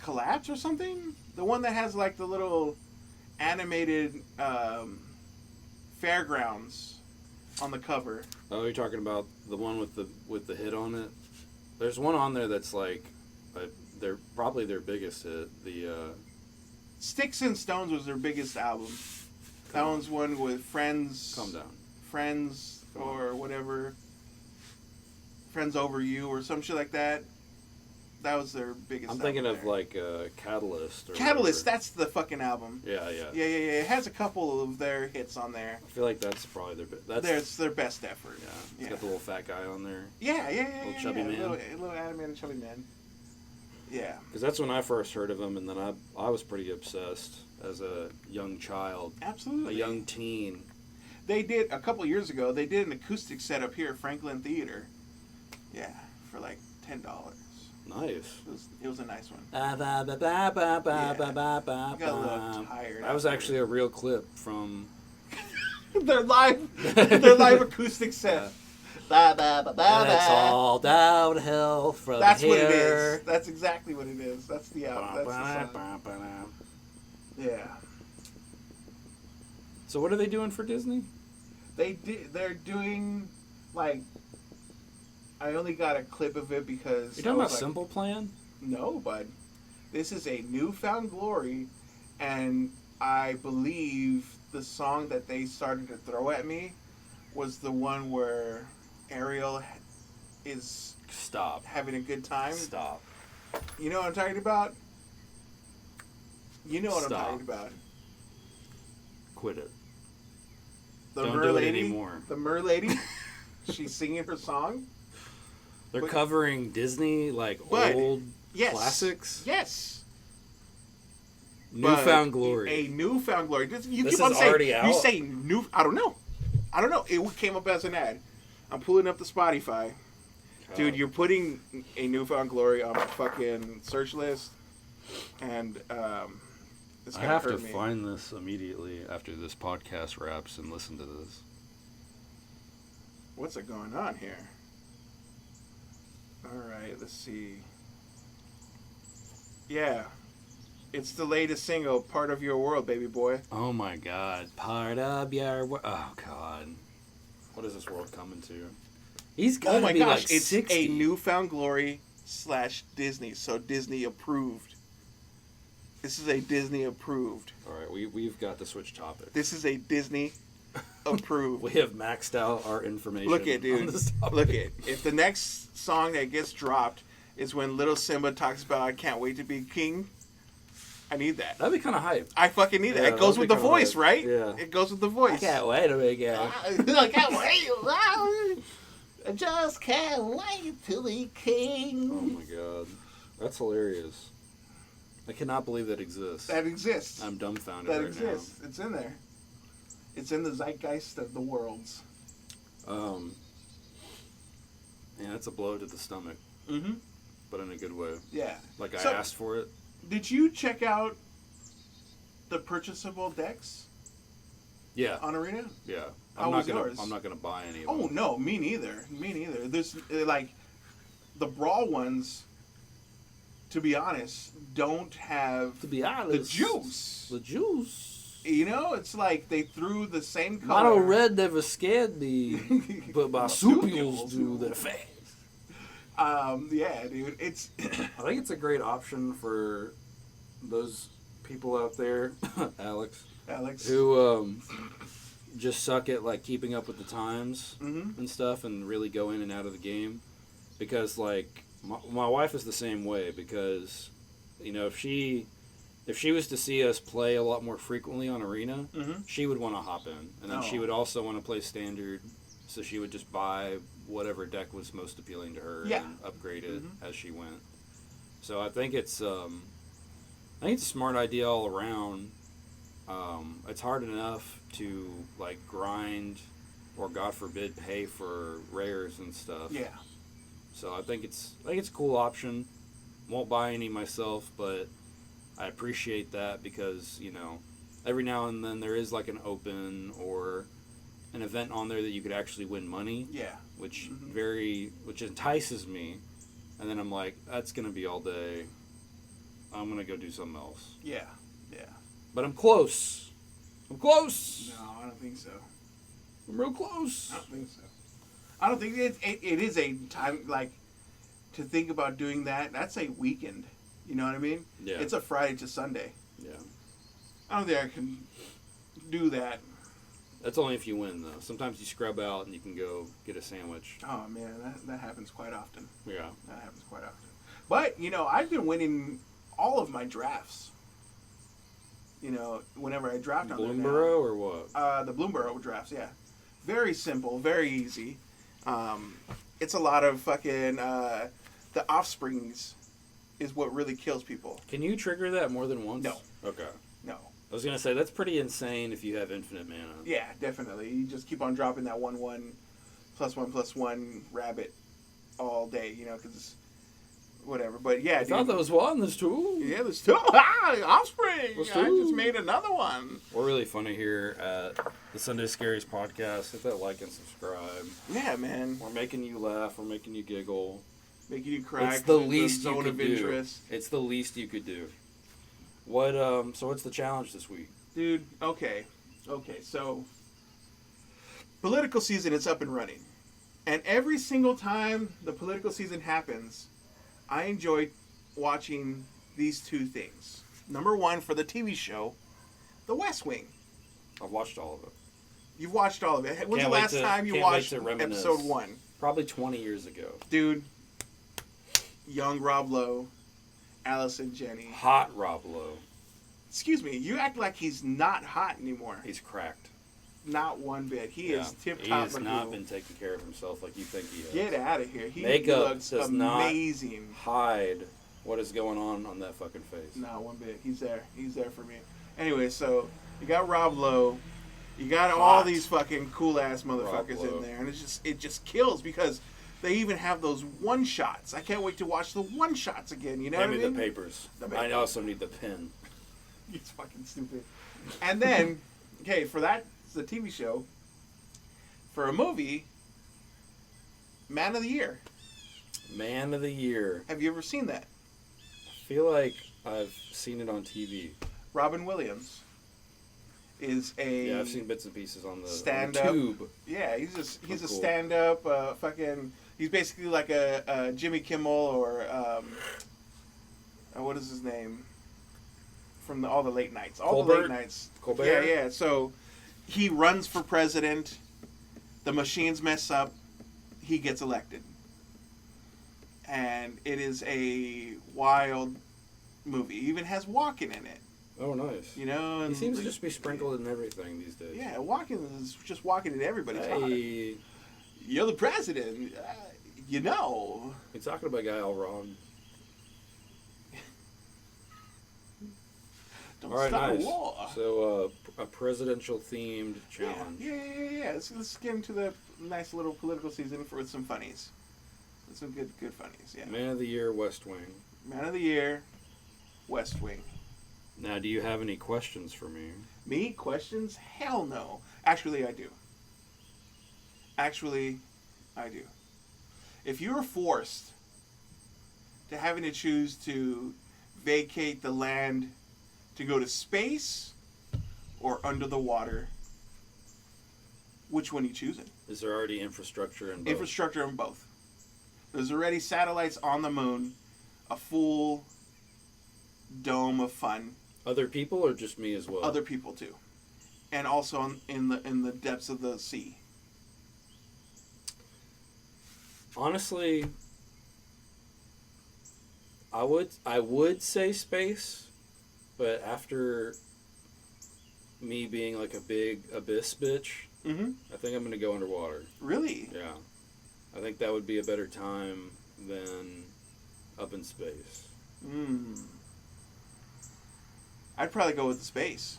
Collapse or something. The one that has like the little animated fairgrounds on the cover. Oh, you're talking about the one with the hit on it? There's one on there that's like, they're probably their biggest hit. The Sticks and Stones was their biggest album. That one's one with Friends. Calm down. Friends or whatever. Friends Over You or some shit like that. That was their biggest I'm album thinking of there. like Catalyst. Or Catalyst, whatever. that's the fucking album. Yeah. Yeah. It has a couple of their hits on there. I feel like that's probably their It's their best effort. Yeah, it's got the little fat guy on there. Yeah. Little chubby man. Little animated chubby man. Yeah. Because that's when I first heard of him, and then I was pretty obsessed as a young child, Absolutely. a young teen. They did, a couple years ago, they did an acoustic set up here at Franklin Theater. Yeah, for like $10. Nice. It was a nice one. I got a little tired. That was actually a real clip from. their live acoustic set. It's all downhill from That's here. what it is. That's exactly what it is. That's the album. That's the song. Yeah. So what are they doing for Disney? They're doing like. I only got a clip of it because You're talking about Simple Plan? No, bud. This is a newfound glory, and I believe the song that they started to throw at me was the one where Ariel is Stop. having a good time. Stop. You know what I'm talking about? You know what Stop. I'm talking about. Quit it. The Don't Mer do it Lady, anymore. The Mer Lady. She's singing her song. They're But- covering Disney, like, But, old Yes. classics. Yes. Newfound But glory. A newfound glory. You This keep on is saying already out? You say new. I don't know. It came up as an ad. I'm pulling up the Spotify. Dude, you're putting a newfound glory on my fucking search list, and it's I gonna have to hurt me. find this immediately after this podcast wraps and listen to this. What's going on here? All right, let's see. Yeah, it's the latest single, "Part of Your World," baby boy. Oh my god. Part of your Oh god. What is this world coming to? He's got Oh to my be gosh, like it's 60. a newfound glory / Disney, so Disney approved. This is a Disney approved. Alright, we've got to switch topics. This is a Disney approved. We have maxed out our information. Look at on dude. this topic. Look at if the next song that gets dropped is when Little Simba talks about "I can't wait to be king." I need that. That'd be kind of hype. I fucking need that. Yeah, It goes that'd with be the kinda voice, hype. right? Yeah. It goes with the voice. I can't wait to make it. I can't wait. I just can't wait to be king. Oh my god. That's hilarious. I cannot believe that exists. That exists. I'm dumbfounded That right exists. It's in there. It's in the zeitgeist of the worlds. now. Yeah, that's a blow to the stomach, Mm-hmm. but in a good way. Yeah. Like So- I asked for it. Did you check out the purchasable decks Yeah, on Arena? yeah. How was I'm yours? not gonna buy any of Oh them. no, me neither. Me neither. There's like the brawl ones. To be honest, don't have To be the honest, juice. The juice. You know, it's like they threw the same color. Mono red never scared me, but my Marsupials marsupials do. They're fast. Yeah, dude. It's I think it's a great option for those people out there, Alex, Alex. who just suck at like keeping up with the times Mm-hmm. and stuff, and really go in and out of the game. Because like my wife is the same way. Because you know if she was to see us play a lot more frequently on Arena, Mm-hmm. she would want to hop in, and then she Oh. would also want to play Standard. So she would just buy whatever deck was most appealing to her Yeah. and upgrade it Mhm. as she went. So I think it's a smart idea all around. It's hard enough to like grind or God forbid pay for rares and stuff. Yeah. So I think it's a cool option. Won't buy any myself, but I appreciate that because, you know, every now and then there is like an open or an event on there that you could actually win money, Yeah. which Mhm. which entices me. And then I'm like, that's gonna be all day. I'm gonna go do something else. Yeah. Yeah. But I'm close. I'm close. No, I don't think so. I'm real close. I don't think so. I don't think it is a time like to think about doing that. That's a weekend. You know what I mean? Yeah. It's a Friday to Sunday. Yeah. I don't think I can do that. That's only if you win though. Sometimes you scrub out and you can go get a sandwich. Oh man, that happens quite often. Yeah. That happens quite often. But you know, I've been winning all of my drafts. You know, whenever I draft on there now. Bloomborough or what? The Bloomborough drafts, yeah. Very simple, very easy. It's a lot of fucking the offsprings is what really kills people. Can you trigger that more than once? No. Okay. No. I was gonna say that's pretty insane if you have infinite mana. Yeah, definitely. You just keep on dropping that 1/1 +1/+1 rabbit all day, you know, because whatever. But yeah, I thought that was one. There's two. yeah, there's two. Offspring. There's I two. just made another one. We're really funny here at the Sunday Scaries podcast. Hit that like and subscribe. Yeah, man. We're making you laugh. We're making you giggle. Making you cry. It's the 'cause least you zone could of do. interest. It's the least you could do. What? So what's the challenge this week? Dude, okay, so political season is up and running. And every single time the political season happens, I enjoy watching these two things. Number one, for the TV show, The West Wing. I've watched all of it. You've watched all of it. When's the Can't wait last to- time you can't wait watched to reminisce. episode 1? Probably 20 years ago. Dude, young Rob Lowe, Allison Janney. Hot Rob Lowe. Excuse me, you act like he's not hot anymore. He's cracked. Not one bit. He is tip He top. has not been taking care of himself like you think he has. Get out of here. He Makeup looks does amazing. not hide what is going on that fucking face. Not one bit. He's there. He's there for me. Anyway, so you got Rob Lowe. You got all these fucking cool ass motherfuckers in there, and it just kills because they even have those one shots. I can't wait to watch the one shots again. You know what I mean? Give me the papers. I also need the pen. He's fucking stupid. And then, okay, for that, it's a TV show. For a movie, Man of the Year. Man of the Year. Have you ever seen that? I feel like I've seen it on TV. Robin Williams is a Yeah, I've seen bits and pieces on the stand-up. tube. Yeah, he's a Cool. stand-up fucking. He's basically like a Jimmy Kimmel or what is his name from all the late nights. All the Colbert? late nights. Colbert? Yeah. So he runs for president. The machines mess up. He gets elected, and it is a wild movie. It even has Walken in it. Oh, nice. You know, and He seems to just be sprinkled in everything these days. Yeah, Walken is just walking in everybody's heart. Hey, You're the president. You know. you're talking about a guy all wrong. Don't All right, start nice. a war. So, a presidential themed challenge. Yeah. Let's get into the nice little political season with some funnies. With some good funnies, yeah. Man of the Year, West Wing. Man of the Year, West Wing. Now, do you have any questions for me? Me? Questions? Hell no. Actually, I do. If you were forced to having to choose to vacate the land to go to space or under the water, which one are you choosing? Is there already infrastructure in both? Infrastructure in both. There's already satellites on the moon, a full dome of fun. Other people or just me as well? Other people too, and also in the depths of the sea. Honestly, I would say space, but after me being like a big abyss bitch, Mm-hmm. I think I'm gonna go underwater. Really? Yeah, I think that would be a better time than up in space. I'd probably go with the space.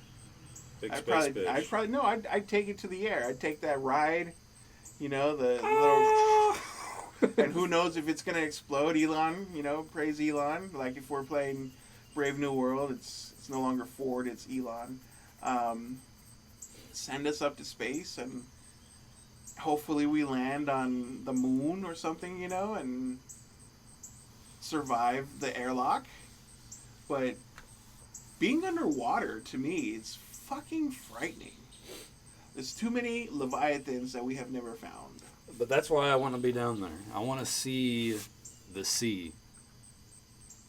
Big I'd space probably, bitch. I'd take it to the air. I'd take that ride, the little, Ah! and who knows if it's gonna explode. Elon, praise Elon. Like if we're playing Brave New World, it's no longer Ford, it's Elon. Send us up to space and hopefully we land on the moon or something, and survive the airlock. But being underwater, to me, it's fucking frightening. There's too many leviathans that we have never found. But that's why I want to be down there. I want to see the sea.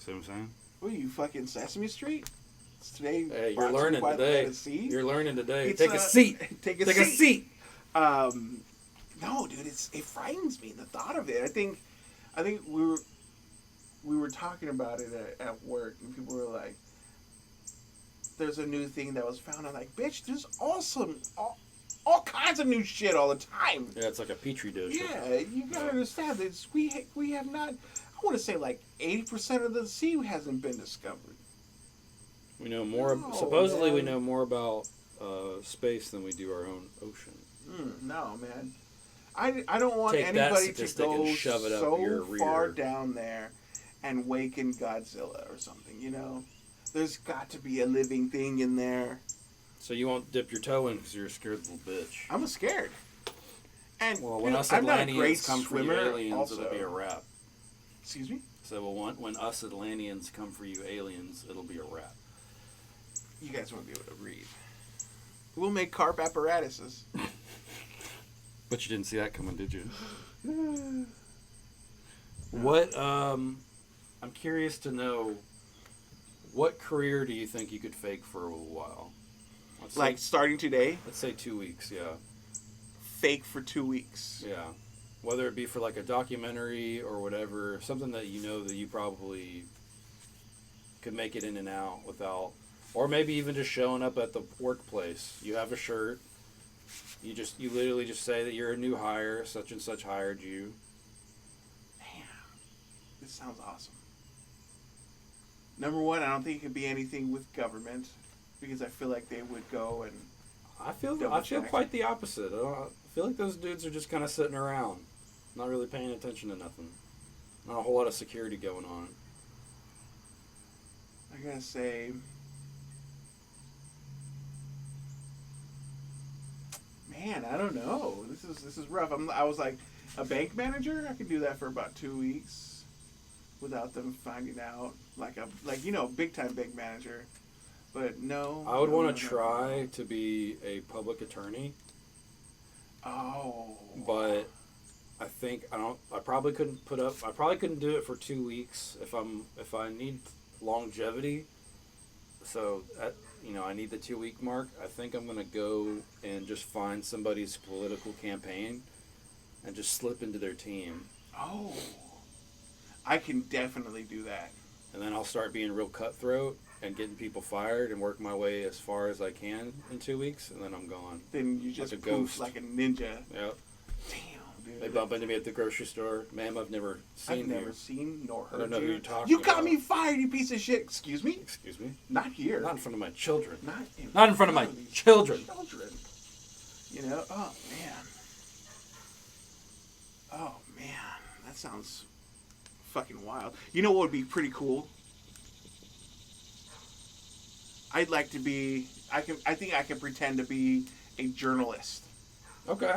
See what I'm saying? What are you, fucking Sesame Street? It's today. Hey, brought you're to you learning by the today. Sea. You're learning today. It's, Take a seat. Take a Take a seat. seat. No, dude, it frightens me, the thought of it. I think we were talking about it at work, and people were like, "There's a new thing that was found." I'm like, "Bitch, there's all kinds of new shit all the time." Yeah, it's like a petri dish. Yeah, you gotta understand this. We have not. I want to say like 80% of the sea hasn't been discovered. We know more. No, supposedly, we man. know more about space than we do our own ocean. No, man. I don't want Take that anybody to statistic go and shove it up so your rear. far down there and waken Godzilla or something, There's got to be a living thing in there. So you won't dip your toe in because you're a scared little bitch. I'm scared. And Well, when us I'm not a great Atlanteans come for you swimmer. aliens, Also, it'll be a wrap. excuse me. So when us Atlanteans come for you aliens, it'll be a wrap. You guys won't be able to read. We'll make carp apparatuses. But you didn't see that coming, did you? What? I'm curious to know what career do you think you could fake for a while? Like starting today, Let's say 2 weeks. Yeah. fake for 2 weeks. Yeah. Whether it be for like a documentary or whatever, something that you know that you probably could make it in and out without, or maybe even just showing up at the workplace. You have a shirt. You literally just say that you're a new hire, such and such hired you. Damn, this sounds awesome. Number one, I don't think it could be anything with government because I feel like they would go and I feel Double-check. quite the opposite. I feel like those dudes are just kind of sitting around, not really paying attention to nothing. Not a whole lot of security going on. I gotta say, man, I don't know. This is rough. I was like a bank manager. I could do that for about 2 weeks without them finding out. Like big time bank manager. But no. I would no, want no, to no. try to be a public attorney, Oh. but I think I probably couldn't I probably couldn't do it for 2 weeks if I need longevity. So I need the 2 week mark. I think I'm gonna go and just find somebody's political campaign and just slip into their team, Oh. I can definitely do that. and then I'll start being real cutthroat and getting people fired and work my way as far as I can in 2 weeks, and then I'm gone. Then you just Like a poof ghost. like a ninja. Yep. Damn, dude. They bump into me at the grocery store. Ma'am, I've never seen I've never you. seen nor I heard don't know who you. you're talking You got about. me fired, you piece of shit. Excuse me? Excuse me? Not here. Not in front of my children. Not in front of my these children. You know? Oh, man. Oh, man. That sounds fucking wild. You know what would be pretty cool? I'd like to be... I think I can pretend to be a journalist. Okay.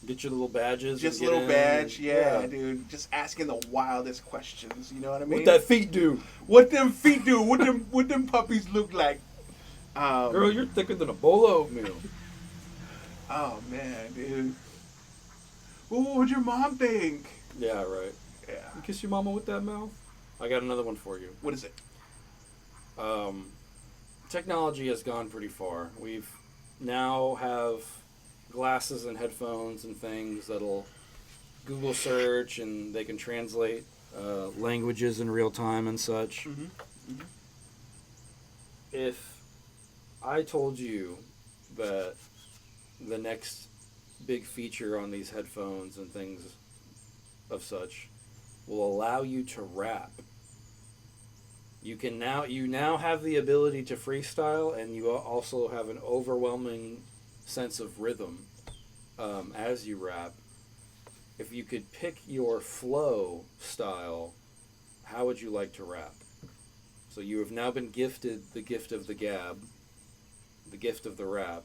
Get your little badges. Just a and get little in. badge. Yeah, dude. Just asking the wildest questions. You know what I mean? What that feet do? What them feet do? What them puppies look like? Girl, you're thicker than a bowl of oatmeal. Oh man, dude. What would your mom think? Yeah, right. Yeah. You kiss your mama with that mouth? I got another one for you. What is it? Technology has gone pretty far. We've now have glasses and headphones and things that'll Google search, and they can translate languages in real time and such. Mm-hmm. Mm-hmm. If I told you that the next big feature on these headphones and things of such will allow you to rap, you now have the ability to freestyle, and you also have an overwhelming sense of rhythm as you rap. If you could pick your flow style, how would you like to rap? So you have now been gifted the gift of the gab, the gift of the rap.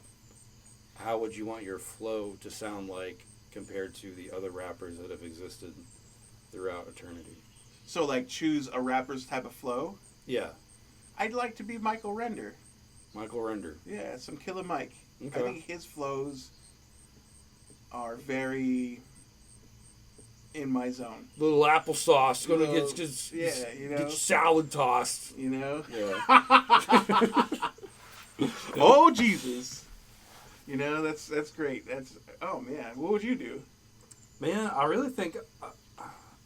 How would you want your flow to sound like compared to the other rappers that have existed throughout eternity? So like choose a rapper's type of flow. Yeah, I'd like to be Michael Render. Michael Render. Yeah, some Killer Mike. Okay. I think his flows are very in my zone. Little applesauce. Gonna Little- get just yeah, you know. get your salad tossed. You know? Yeah. Oh Jesus. You know, that's great. Oh man, what would you do? Man, I really think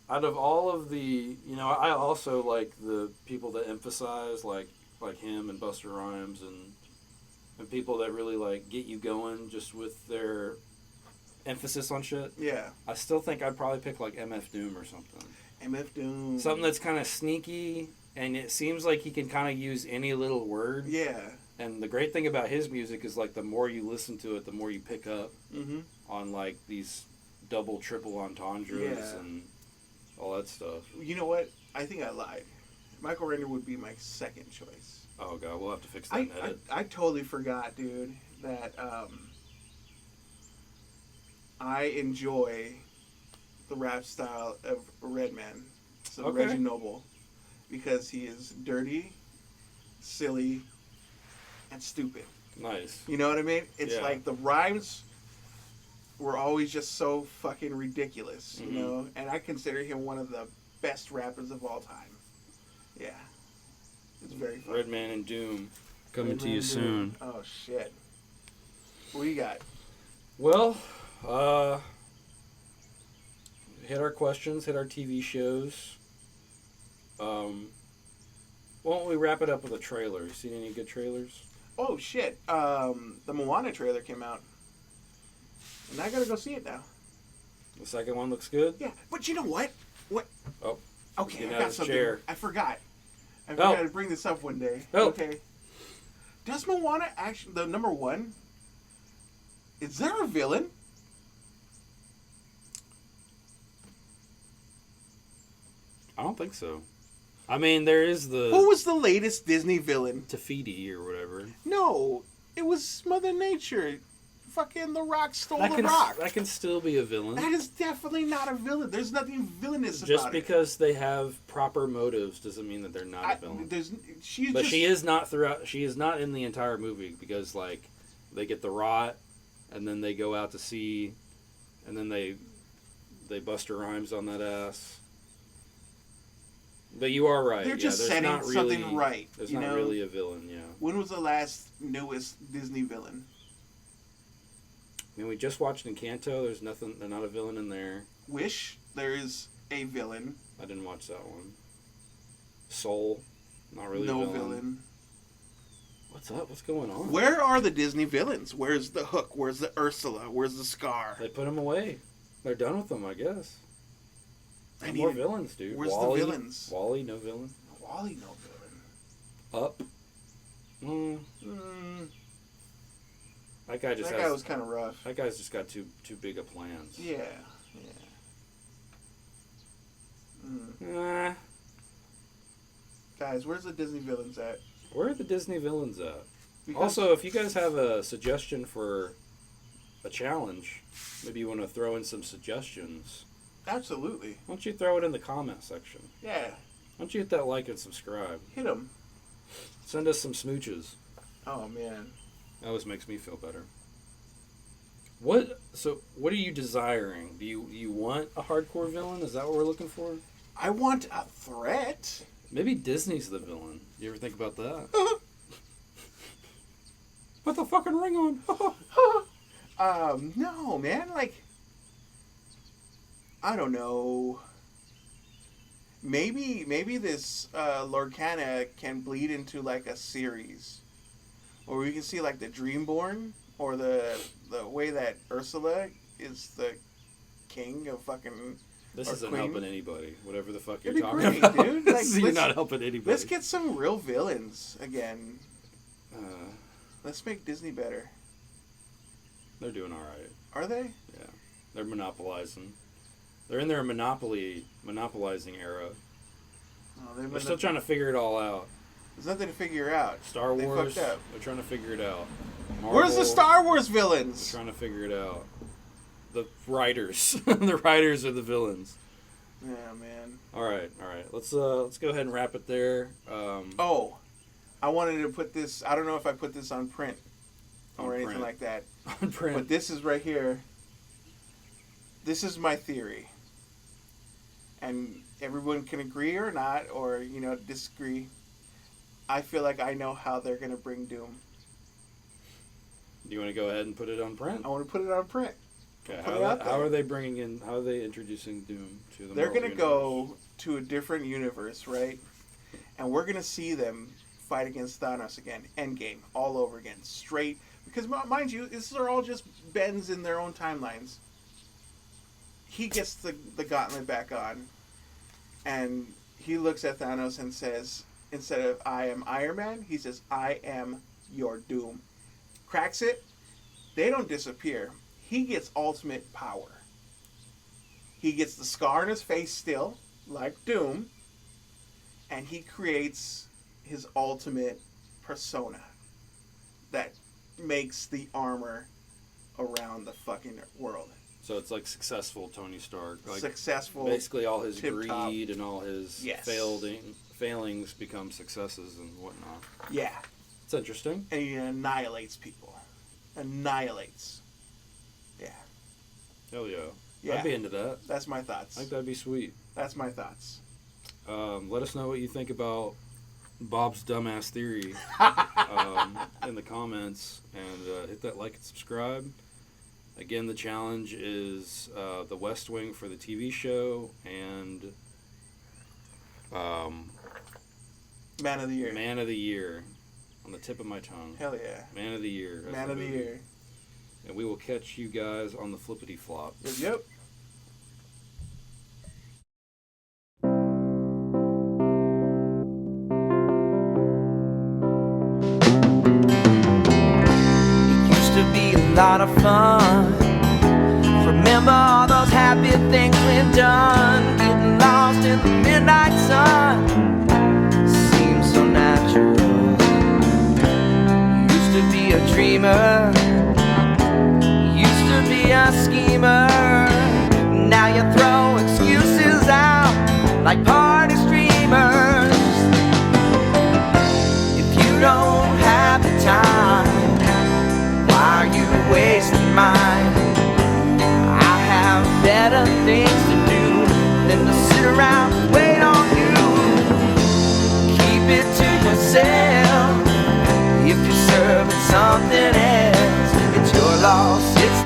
out of all of the, I also like the people that emphasize like him and Busta Rhymes and people that really like get you going just with their emphasis on shit. Yeah. I still think I'd probably pick like MF Doom or something. MF Doom. Something that's kind of sneaky, and it seems like he can kind of use any little word. Yeah. And the great thing about his music is like the more you listen to it, the more you pick up Mm-hmm. on like these double, triple entendres Yeah. and all that stuff. You know what? I think I lied. Michael Render would be my second choice. Oh god, we'll have to fix that in edit. I totally forgot, dude, that I enjoy the rap style of Redman, so Okay. Reggie Noble, because he is dirty, silly, and stupid. Nice. You know what I mean? It's Yeah. like the rhymes were always just so fucking ridiculous, you Mhm. know? And I consider him one of the best rappers of all time. Yeah. It's very fun. Redman and Doom coming to Redman you and soon. Doom. Oh shit. What do you got? Well, hit our questions, hit our TV shows. Why don't we wrap it up with a trailer? You seen any good trailers? Oh shit. The Moana trailer came out. And I gotta go see it now. The second one looks good? Yeah. But you know what? What? Oh. Okay, Getting I out got of his something. chair. I forgot. I forgot to bring this up one day. Oh. Okay. Does Moana actually, the number one, is there a villain? I don't think so. I mean, there is the Who was the latest Disney villain? Tafiti or whatever. No, it was Mother Nature. Fucking The Rock stole the rock. That can still be a villain. That is definitely not a villain. There's nothing villainous Just about it. Just because they have proper motives doesn't mean that they're not a villain. She is not throughout. She is not in the entire movie because like they get the rot, and then they go out to sea, and then they bust her rhymes on that ass. But you are right. They're just setting not really, something right. There's not really a villain. Yeah. When was the last newest Disney villain? I mean, we just watched Encanto. There's nothing. They're not a villain in there. Wish, there is a villain. I didn't watch that one. Soul, not really. No a villain. What's up? What's going on? Where are the Disney villains? Where's the Hook? Where's the Ursula? Where's the Scar? They put them away. They're done with them, I guess. No more villains, dude. Where's Wall-E, the villains? Wall-E, no villain. Wall-E, no villain. Up. That guy was kind of rough. That guy's just got too big of plans. Yeah. Guys, where's the Disney villains at? Where are the Disney villains at? Because also, if you guys have a suggestion for a challenge, maybe you want to throw in some suggestions. Absolutely. Why don't you throw it in the comment section? Yeah. Why don't you hit that like and subscribe? Hit them. Send us some smooches. Oh, man. That always makes me feel better. What are you desiring? Do you want a hardcore villain? Is that what we're looking for? I want a threat. Maybe Disney's the villain. You ever think about that? Put the fucking ring on. No, man. Like, I don't know. Maybe this Lorcana can bleed into like a series, or we can see like the Dreamborn, or the way that Ursula is the king of fucking. This isn't queen. helping anybody. Whatever the fuck you're It'd be talking great, about, dude. Like, you're not helping anybody. Let's get some real villains again. Let's make Disney better. They're doing all right. Are they? Yeah, they're monopolizing. They're in their monopolizing era. Oh, they're still trying to figure it all out. There's nothing to figure out. Star Wars. They fucked up. They're trying to figure it out. Marvel, Where's the Star Wars villains? They're trying to figure it out. The writers. The writers are the villains. Yeah, man. All right. Let's go ahead and wrap it there. I wanted to put this. I don't know if I put this on print or anything like that. On print. But this is right here. This is my theory, and everyone can agree or not, or disagree. I feel like I know how they're gonna bring Doom. Do you want to go ahead and put it on print? I want to put it on print. Okay. How are they bringing in? How are they introducing Doom to the? They're Marvel gonna go to a different universe, right? And we're gonna see them fight against Thanos again, Endgame, all over again, straight. Because mind you, these are all just bends in their own timelines. He gets the gauntlet back on, and he looks at Thanos and says, instead of "I am Iron Man," he says, "I am your Doom." Cracks it. They don't disappear. He gets ultimate power. He gets the scar on his face still, like Doom, and he creates his ultimate persona that makes the armor around the fucking world. So it's like successful Tony Stark. Like successful. Basically all his tip-top. greed and all his failings become successes and whatnot. Yeah. It's interesting. And he annihilates people. Annihilates. Yeah. Hell yeah. Yeah. I'd be into that. That's my thoughts. I think that'd be sweet. That's my thoughts. Let us know what you think about Bob's Dumbass Theory in the comments, and hit that like and subscribe. Again, the challenge is The West Wing for the TV show and Man of the Year. Man of the Year. On the tip of my tongue. Hell yeah. Man of the Year. Man of the Year. And we will catch you guys on the flippity flop. Yep. It used to be a lot of fun. Remember all those happy things we've done. Getting lost in the midnight sun seems so natural. Used to be a dreamer, used to be a schemer. Now you throw excuses out like party streamers. If you don't have the time, why are you wasting mine? I have better things to do than to sit around and wait on you. Keep it to